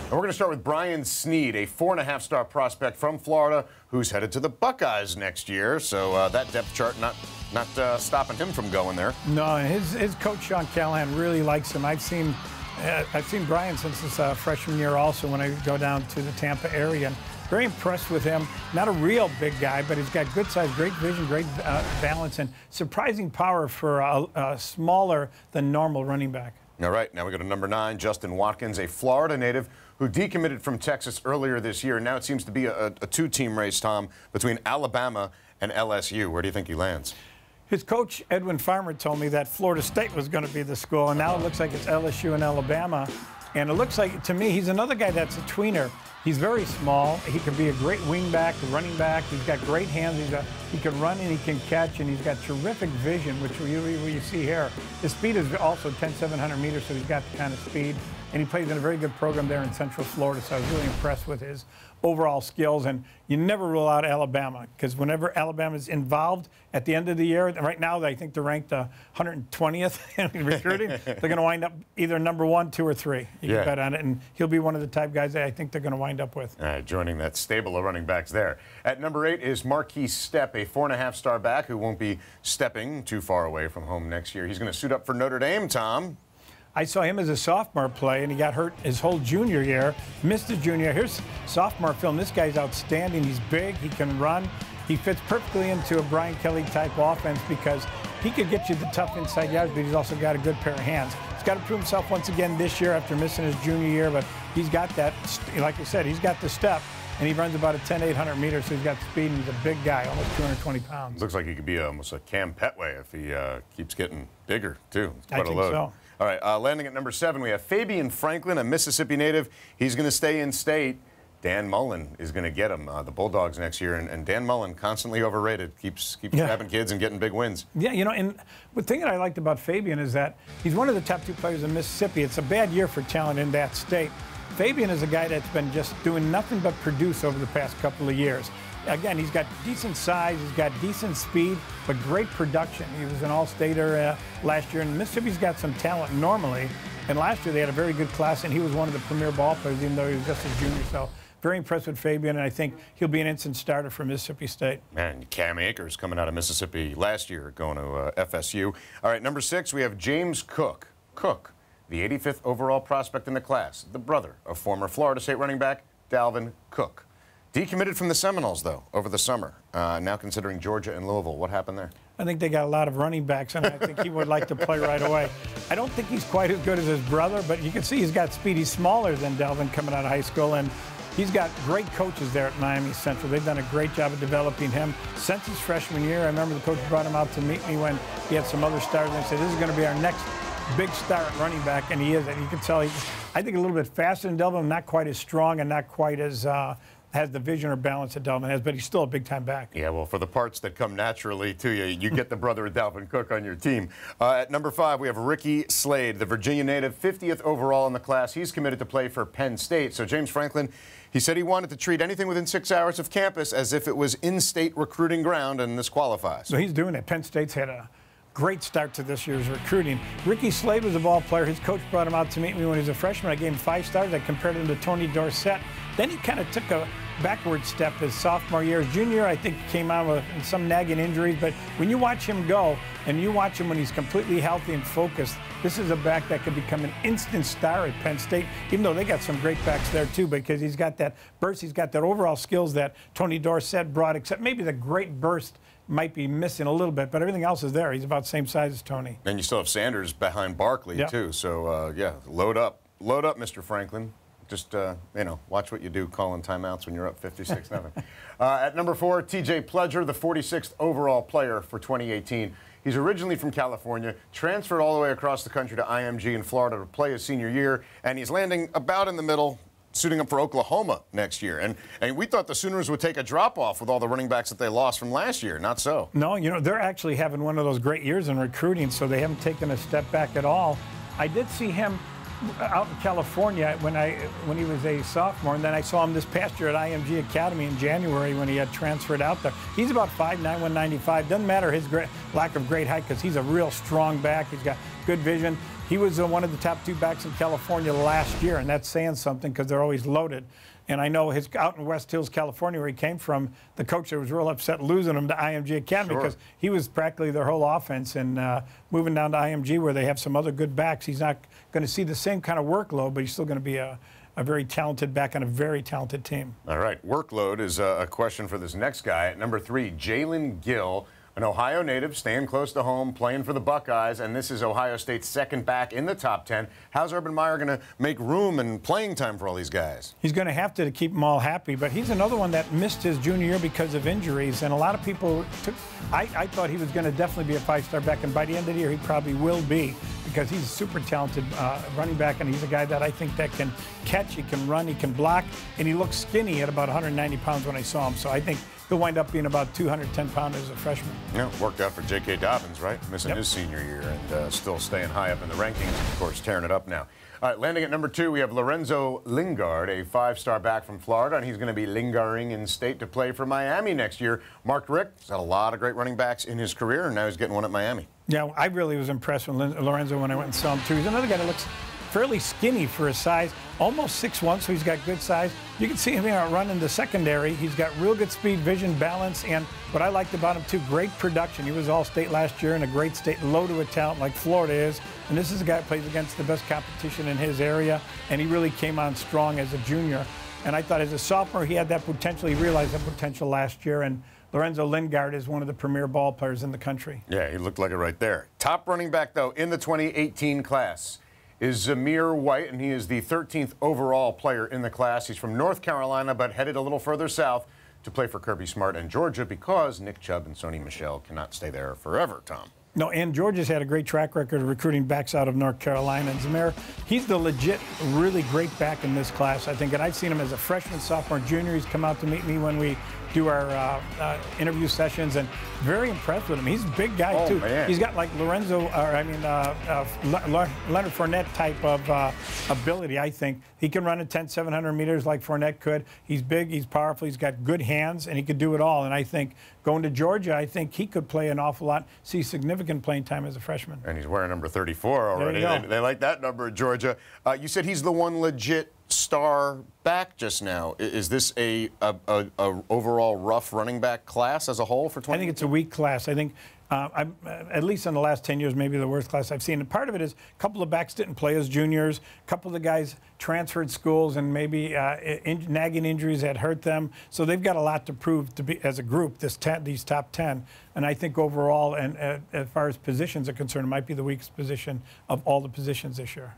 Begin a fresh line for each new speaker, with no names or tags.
And we're going to start with Brian SNEAD, a 4.5-star prospect from Florida who's headed to the Buckeyes next year. So that depth chart not stopping him from going there.
No, his coach Sean Callahan really likes him. I've seen Brian since his freshman year also when I go down to the Tampa area. And very impressed with him. Not a real big guy, but he's got good size, great vision, great balance, and surprising power for a smaller than normal running back.
All right, now we go to number 9, Justin Watkins, a Florida native who decommitted from Texas earlier this year. Now it seems to be a two-team race, Tom, between Alabama and LSU. Where do you think he lands?
His coach, Edwin Farmer, told me that Florida State was going to be the school, and now it looks like it's LSU and Alabama. And it looks like, to me, he's another guy that's a tweener. He's very small. He can be a great wingback, running back. He's got great hands. He can run and he can catch, and he's got terrific vision, which you see here. His speed is also 10,700 meters, so he's got the kind of speed. And he plays in a very good program there in Central Florida, so I was really impressed with his overall skills. And you never rule out Alabama, because whenever Alabama's involved at the end of the year, and right now I think they're ranked 120th in recruiting, they're going to wind up either number 1, 2, or 3. You can bet on it, and he'll be one of the type guys that I think they're going to wind up with.
Joining that stable of running backs there. At number 8 is MARKESE STEPP, a 4.5-star back who won't be stepping too far away from home next year. He's going to suit up for Notre Dame, Tom.
I saw him as a sophomore play, and he got hurt his whole junior year, missed his junior year. Here's sophomore film. This guy's outstanding. He's big. He can run. He fits perfectly into a Brian Kelly-type offense because he could get you the tough inside yards, but he's also got a good pair of hands. He's got to prove himself once again this year after missing his junior year, but he's got that, like I said, he's got the step, and he runs about a 10,800 meters, so he's got speed, and he's a big guy, almost 220 pounds.
Looks like he could be almost a Cam Petway if he keeps getting bigger, too. It's quite
I think
a load.
So.
All right, landing at number 7, we have FABIAN Franklin, a Mississippi native. He's going to stay in state. Dan Mullen is going to get him, the Bulldogs, next year. And Dan Mullen, constantly overrated, keeps grabbing kids and getting big wins.
Yeah, you know, and the thing that I liked about FABIAN is that he's one of the top 2 players in Mississippi. It's a bad year for talent in that state. FABIAN is a guy that's been just doing nothing but produce over the past couple of years. Again, he's got decent size, he's got decent speed, but great production. He was an all-stater last year, and Mississippi's got some talent normally. And last year they had a very good class, and he was one of the premier ball players, even though he was just a junior. So very impressed with FABIAN, and I think he'll be an instant starter for Mississippi State.
Man, Cam Akers coming out of Mississippi last year, going to FSU. All right, number 6, we have James Cook. Cook, the 85th overall prospect in the class, the brother of former Florida State running back Dalvin Cook. Decommitted from the Seminoles, though, over the summer. Now considering Georgia and Louisville. What happened there?
I think they got a lot of running backs, and I think he would like to play right away. I don't think he's quite as good as his brother, but you can see he's got speed. He's smaller than Dalvin coming out of high school, and he's got great coaches there at Miami Central. They've done a great job of developing him since his freshman year. I remember the coach brought him out to meet me when he had some other stars, and they said, this is going to be our next big star at running back, and he is. And you can tell he's, I think, a little bit faster than Dalvin, not quite as strong and not quite as has the vision or balance that Dalvin has, but he's still a big-time back.
Yeah, well, for the parts that come naturally to you, you get the brother of Dalvin Cook on your team. At number 5, we have Ricky Slade, the Virginia native, 50th overall in the class. He's committed to play for Penn State. So James Franklin, he said he wanted to treat anything within 6 hours of campus as if it was in-state recruiting ground, and this qualifies.
So he's doing it. Penn State's had a great start to this year's recruiting. Ricky Slade was a ball player. His coach brought him out to meet me when he was a freshman. I gave him 5 stars. I compared him to Tony Dorsett. Then he kind of took a backward step his sophomore year. His junior year, I think, came out with some nagging injuries. But when you watch him go, and you watch him when he's completely healthy and focused, this is a back that could become an instant star at Penn State, even though they got some great backs there, too, because he's got that burst. He's got that overall skills that Tony Dorsett brought, except maybe the great burst might be missing a little bit, but everything else is there. He's about the same size as Tony.
And you still have Sanders behind Barkley, too. So, yeah, load up. Load up, Mr. Franklin. Just, you know, watch what you do calling timeouts when you're up 56-0. At number 4, T.J. Pledger, the 46th overall player for 2018. He's originally from California, transferred all the way across the country to IMG in Florida to play his senior year, and he's landing about in the middle, suiting up for Oklahoma next year. And we thought the Sooners would take a drop-off with all the running backs that they lost from last year. Not so.
No, you know, they're actually having one of those great years in recruiting, so they haven't taken a step back at all. I did see him out in California when he was a sophomore, and then I saw him this past year at IMG Academy in January when he had transferred out there. He's about 5'9", 195. Doesn't matter his lack of great height because he's a real strong back. He's got good vision. He was one of the top 2 backs in California last year, and that's saying something because they're always loaded. And I know out in West Hills, California, where he came from, the coach there was real upset losing him to IMG Academy because he was practically their whole offense. And moving down to IMG, where they have some other good backs, he's not going to see the same kind of workload, but he's still going to be a very talented back on a very talented team.
All right, workload is a question for this next guy. At number 3, Jalen Gill, an Ohio native, staying close to home, playing for the Buckeyes, and this is Ohio State's second back in the top 10. How's Urban Meyer going to make room and playing time for all these guys?
He's going to have to keep them all happy, but he's another one that missed his junior year because of injuries, and a lot of people I thought he was going to definitely be a 5-star back, and by the end of the year he probably will be, because he's a super talented running back, and he's a guy that I think that can catch, he can run, he can block, and he looks skinny at about 190 pounds when I saw him, so I think he'll wind up being about 210 pounds as a freshman.
Yeah, worked out for J.K. Dobbins, right? Missing his senior year and still staying high up in the rankings, of course, tearing it up now. All right, landing at number 2, we have LORENZO LINGARD, a 5-star back from Florida, and he's going to be lingering in state to play for Miami next year. Mark Rick has had a lot of great running backs in his career, and now he's getting one at Miami. Yeah,
I really was impressed with LORENZO when I went and saw him, too. He's another guy that looks fairly skinny for his size, almost 6'1", so he's got good size. You can see him running the secondary. He's got real good speed, vision, balance, and what I liked about him, too, great production. He was All-State last year in a great state, loaded with talent like Florida is, and this is a guy who plays against the best competition in his area, and he really came on strong as a junior. And I thought as a sophomore, he had that potential. He realized that potential last year, and LORENZO LINGARD is one of the premier ball players in the country.
Yeah, he looked like it right there. Top running back, though, in the 2018 class is ZAMIR White, and he is the 13th overall player in the class. He's from North Carolina, but headed a little further south to play for Kirby Smart and Georgia because Nick Chubb and Sony Michel cannot stay there forever, Tom.
No, and Georgia's had a great track record of recruiting backs out of North Carolina. And ZAMIR, he's the legit, really great back in this class, I think. And I've seen him as a freshman, sophomore, junior. He's come out to meet me when we do our interview sessions, and very impressed with him. He's a big guy, too.
Man.
He's got like Leonard Fournette type of ability, I think. He can run at 700 meters like Fournette could. He's big, he's powerful, he's got good hands, and he could do it all. And I think going to Georgia, I think he could play an awful lot, see significant playing time as a freshman.
And he's wearing number 34 already. They like that number at Georgia. You said he's the one legit star back just now. Is this a overall rough running back class as a whole for 20?
I think it's a weak class. I think at least in the last 10 years, maybe the worst class I've seen. And part of it is a couple of backs didn't play as juniors. A couple of the guys transferred schools, and maybe nagging injuries had hurt them. So they've got a lot to prove to be as a group, these top 10. And I think overall, and as far as positions are concerned, it might be the weakest position of all the positions this year.